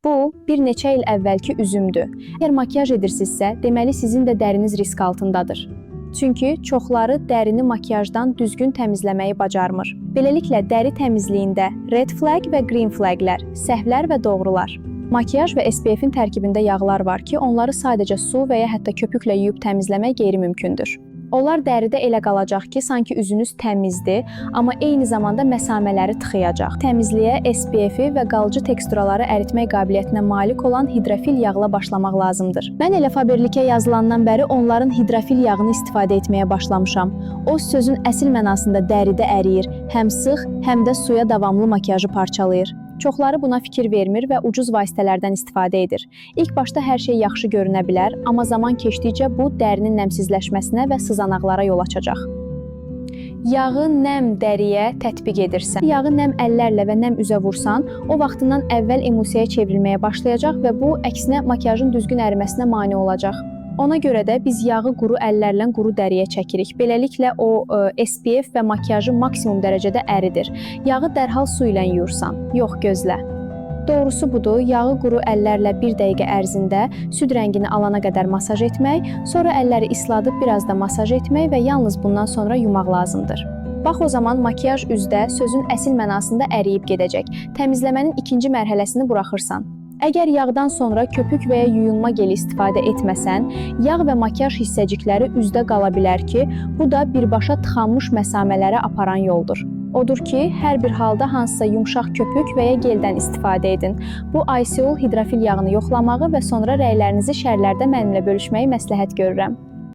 Bu, bir neçə il əvvəlki üzümdür. Əgər makiyaj edirsinizsə, deməli sizin də dəriniz risk altındadır. Çünki çoxları dərini makiyajdan düzgün təmizləməyi bacarmır. Beləliklə, dəri təmizliyində red flag və green flaglər, səhvlər və doğrular. Makiyaj və SPF-in tərkibində yağlar var ki, onları sadəcə su və ya hətta köpüklə yuyub təmizləmək qeyri-mümkündür. Onlar dəridə elə qalacaq ki, sanki üzünüz təmizdir, amma eyni zamanda məsamələri tıxıyacaq. Təmizliyə SPF-i və qalıcı teksturaları əritmək qabiliyyətinə malik olan hidrofil yağla başlamaq lazımdır. Mən elə Faberlicə yazılandan bəri onların hidrofil yağını istifadə etməyə başlamışam. O sözün əsl mənasında dəridə əriyir, həm sıx, həm də suya davamlı makiyajı parçalayır. Çoxları buna fikir vermir və ucuz vasitələrdən istifadə edir. İlk başda hər şey yaxşı görünə bilər, amma zaman keçdikcə bu dərinin nəmsizləşməsinə və sızanaqlara yol açacaq. Yağı nəm dəriyə tətbiq edirsən. Yağı nəm əllərlə və nəm üzə vursan, o vaxtından əvvəl emulsiyaya çevrilməyə başlayacaq və bu əksinə makiyajın düzgün əriməsinə mane olacaq. Ona görə də biz yağı quru əllərlə quru dəriyə çəkirik. Beləliklə o SPF və makiyajı maksimum dərəcədə əridir. Yağı dərhal su ilə yuyursan, yox gözlə. Doğrusu budur, yağı quru əllərlə 1 dəqiqə ərzində süd rəngini alana qədər masaj etmək, sonra əlləri isladıb biraz da masaj etmək və yalnız bundan sonra yumaq lazımdır. Bax o zaman makiyaj üzdə sözün əsl mənasında əriyib gedəcək. Təmizləmənin ikinci mərhələsini buraxırsan. Əgər yağdan sonra köpük və ya yuyulma geli istifadə etməsən, yağ və makiyaj hissəcikləri üzdə qala bilər ki, bu da birbaşa tıxanmış məsamələrə aparan yoldur. Odur ki, hər bir halda hansısa yumşaq köpük və ya geldən istifadə edin. Bu ICOL hidrofil yağını yoxlamağı və sonra rəylərinizi şərlərdə mənimlə bölüşməyi məsləhət görürəm.